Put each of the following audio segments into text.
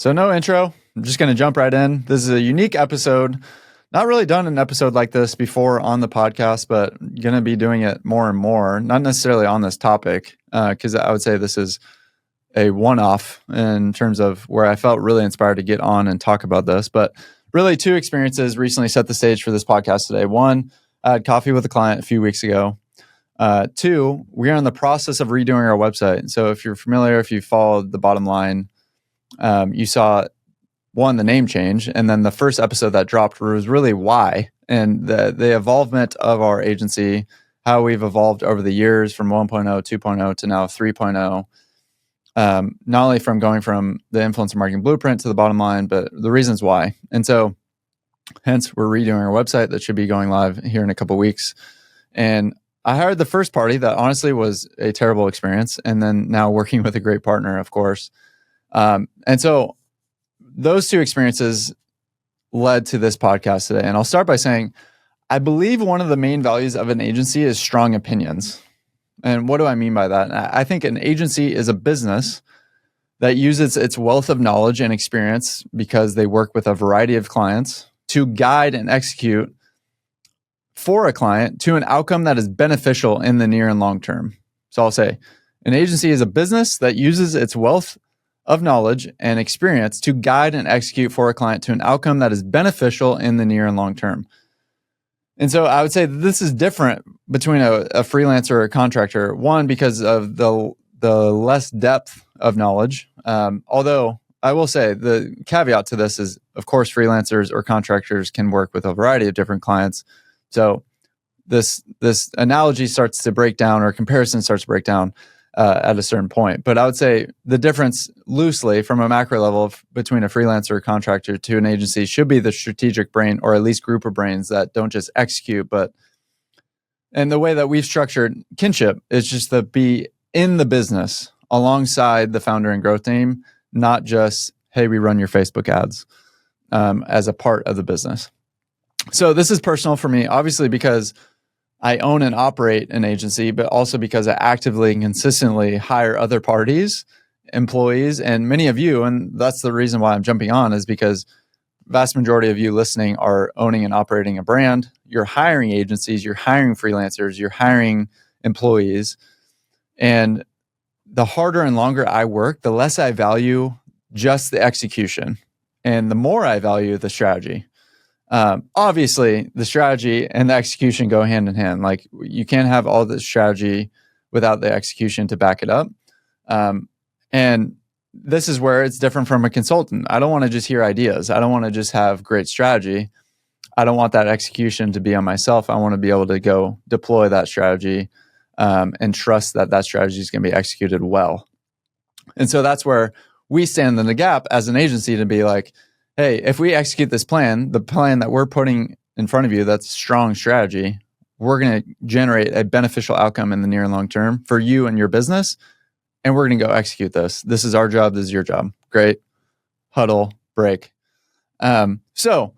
So no intro. I'm just going to jump right in. This is a unique episode. Not really done an episode like this before on the podcast, but going to be doing it more and more. Not necessarily on this topic, because I would say this is a one-off in terms of where I felt really inspired to get on and talk about this. But really, two experiences recently set the stage for this podcast today. One, I had coffee with a client a few weeks ago. Two, we are in the process of redoing our website. So if you're familiar, if you followed the bottom line, you saw one, the name change, and then the first episode that dropped was really why and the evolvement of our agency, how we've evolved over the years from 1.0, 2.0 to now 3.0. Not only from going from the influencer marketing blueprint to the bottom line, but the reasons why. And so hence we're redoing our website that should be going live here in a couple of weeks. And I hired the first party that honestly was a terrible experience. And then now working with a great partner, of course. And so those two experiences led to this podcast today. And I'll start by saying, I believe one of the main values of an agency is strong opinions. And what do I mean by that? I think an agency is a business that uses its wealth of knowledge and experience because they work with a variety of clients to guide and execute for a client to an outcome that is beneficial in the near and long term. So I'll say an agency is a business that uses its wealth of knowledge and experience to guide and execute for a client to an outcome that is beneficial in the near and long term. And so I would say this is different between a freelancer or a contractor. One, because of the less depth of knowledge. Although I will say the caveat to this is, of course, freelancers or contractors can work with a variety of different clients. So this analogy starts to break down, or comparison starts to break down at a certain point. But I would say the difference loosely from a macro level between a freelancer or contractor to an agency should be the strategic brain, or at least group of brains that don't just execute, and the way that we've structured Kinship is just to be in the business alongside the founder and growth team, not just, hey, we run your Facebook ads as a part of the business. So this is personal for me, obviously, because I own and operate an agency, but also because I actively and consistently hire other parties, employees, and many of you, and that's the reason why I'm jumping on, is because vast majority of you listening are owning and operating a brand. You're hiring agencies, you're hiring freelancers, you're hiring employees. And the harder and longer I work, the less I value just the execution and the more I value the strategy. Obviously, the strategy and the execution go hand in hand. Like, you can't have all the strategy without the execution to back it up. And this is where it's different from a consultant. I don't want to just hear ideas. I don't want to just have great strategy. I don't want that execution to be on myself. I want to be able to go deploy that strategy and trust that that strategy is going to be executed well. And so that's where we stand in the gap as an agency to be like, hey, if we execute this plan, the plan that we're putting in front of you, that's strong strategy, we're going to generate a beneficial outcome in the near and long term for you and your business. And we're going to go execute this. This is our job. This is your job. Great. Huddle, break. So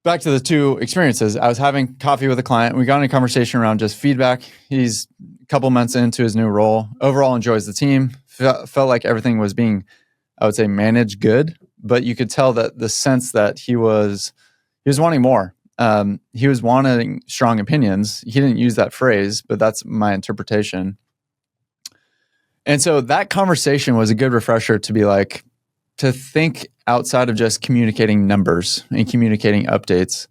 back to the two experiences. I was having coffee with a client. We got in a conversation around just feedback. He's a couple months into his new role. Overall enjoys the team. Felt like everything was being, I would say, managed good. But you could tell that the sense that he was wanting more. He was wanting strong opinions. He didn't use that phrase, but that's my interpretation. And so that conversation was a good refresher to be like, to think outside of just communicating numbers and communicating updates.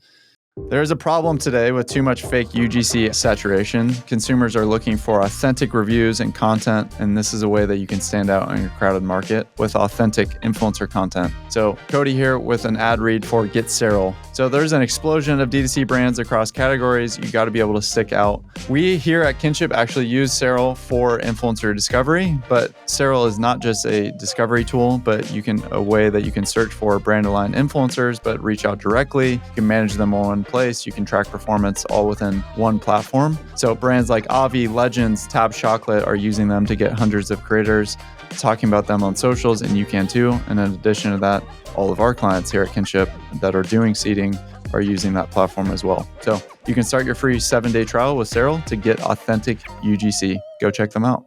There's a problem today with too much fake UGC saturation. Consumers are looking for authentic reviews and content, and this is a way that you can stand out in your crowded market with authentic influencer content. So Cody here with an ad read for Get Cyril. So there's an explosion of D2C brands across categories. You got to be able to stick out. We here at Kinship actually use Cyril for influencer discovery, but Cyril is not just a discovery tool, but a way that you can search for brand aligned influencers, but reach out directly. You can manage them all in place. You can track performance all within one platform. So brands like Avi, Legends, Tab Chocolate are using them to get hundreds of creators talking about them on socials, and you can too. And in addition to that, all of our clients here at Kinship that are doing seeding are using that platform as well. So you can start your free 7-day trial with Cyril to get authentic UGC. Go check them out.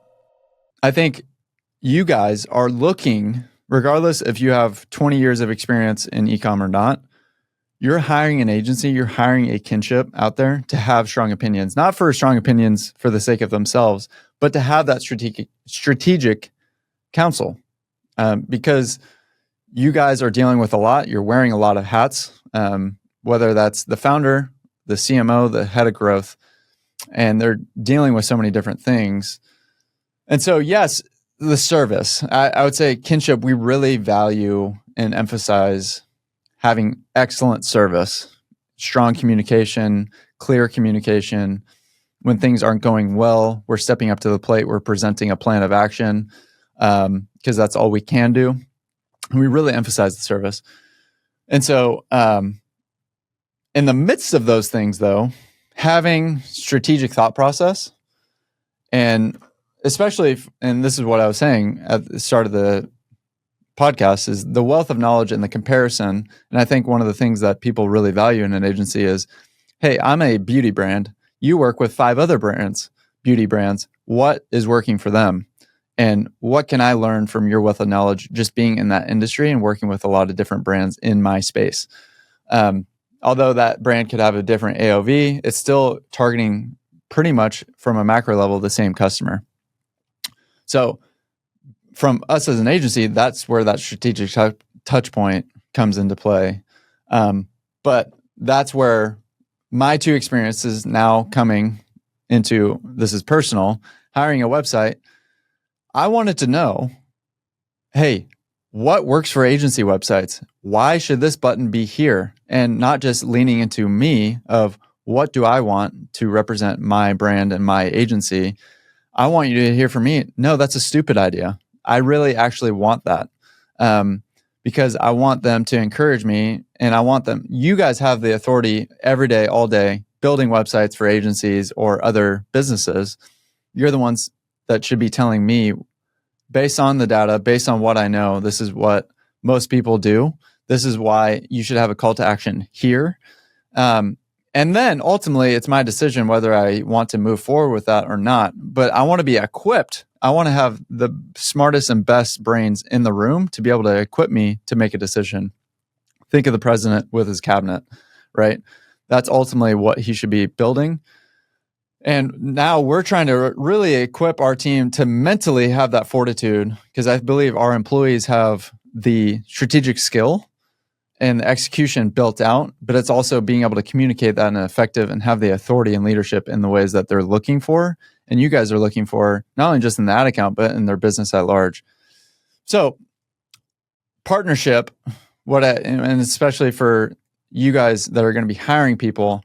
I think you guys are looking regardless if you have 20 years of experience in e-com or not, you're hiring an agency, you're hiring a kinship out there to have strong opinions, not for strong opinions for the sake of themselves, but to have that strategic counsel, because you guys are dealing with a lot. You're wearing a lot of hats, whether that's the founder, the CMO, the head of growth, and they're dealing with so many different things. And so, yes, the service, I would say kinship, we really value and emphasize having excellent service, strong communication, clear communication. When things aren't going well, we're stepping up to the plate. We're presenting a plan of action, because that's all we can do. And we really emphasize the service. And so in the midst of those things, though, having strategic thought process, and especially, and this is what I was saying at the start of the podcast, is the wealth of knowledge and the comparison. And I think one of the things that people really value in an agency is, hey, I'm a beauty brand. You work with 5 other brands, beauty brands. What is working for them? And what can I learn from your wealth of knowledge just being in that industry and working with a lot of different brands in my space? Although that brand could have a different AOV, it's still targeting pretty much from a macro level the same customer. So from us as an agency, that's where that strategic touch point comes into play. But that's where my 2 experiences now coming into, this is personal, hiring a website. I wanted to know, hey, what works for agency websites? Why should this button be here? And not just leaning into me of what do I want to represent my brand and my agency. I want you to hear from me, no, that's a stupid idea. I really actually want that, because I want them to encourage me, and I want them, you guys have the authority every day, all day, building websites for agencies or other businesses. You're the ones that should be telling me, based on the data, based on what I know, this is what most people do. This is why you should have a call to action here. And then ultimately, it's my decision whether I want to move forward with that or not. But I want to be equipped. I want to have the smartest and best brains in the room to be able to equip me to make a decision. Think of the president with his cabinet, right? That's ultimately what he should be building. And now we're trying to really equip our team to mentally have that fortitude, because I believe our employees have the strategic skill and the execution built out, but it's also being able to communicate that in an effective and have the authority and leadership in the ways that they're looking for. And you guys are looking for, not only just in the ad account, but in their business at large. So partnership, and especially for you guys that are going to be hiring people,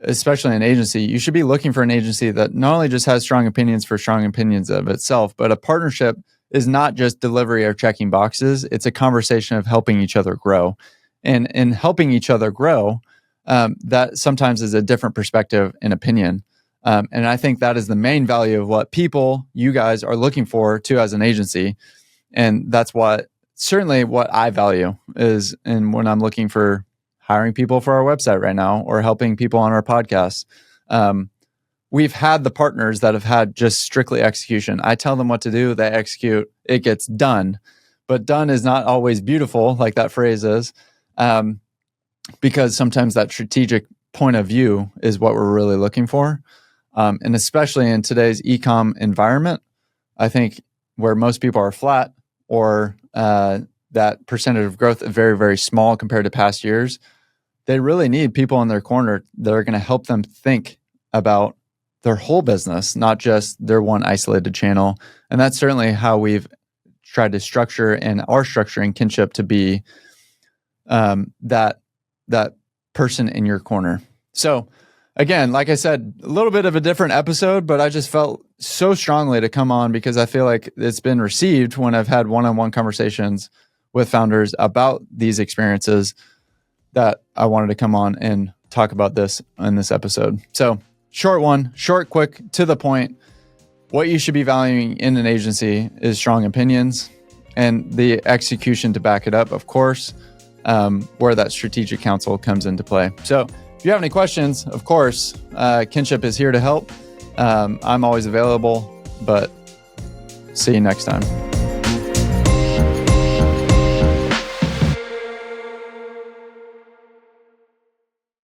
especially an agency, you should be looking for an agency that not only just has strong opinions for strong opinions of itself, but a partnership is not just delivery or checking boxes. It's a conversation of helping each other grow. And in helping each other grow, that sometimes is a different perspective and opinion. And I think that is the main value of what you guys are looking for too as an agency. And that's certainly what I value is, and when I'm looking for hiring people for our website right now or helping people on our podcast, we've had the partners that have had just strictly execution. I tell them what to do, they execute, it gets done. But done is not always beautiful, like that phrase is, because sometimes that strategic point of view is what we're really looking for. And especially in today's e-com environment, I think where most people are flat or that percentage of growth is very, very small compared to past years, they really need people in their corner that are going to help them think about their whole business, not just their one isolated channel. And that's certainly how we've tried to structure and are structuring kinship to be that person in your corner. So again, like I said, a little bit of a different episode, but I just felt so strongly to come on because I feel like it's been received when I've had one-on-one conversations with founders about these experiences that I wanted to come on and talk about this in this episode. So short, quick, to the point. What you should be valuing in an agency is strong opinions and the execution to back it up, of course, where that strategic counsel comes into play. So if you have any questions, of course, Kinship is here to help. I'm always available, but see you next time.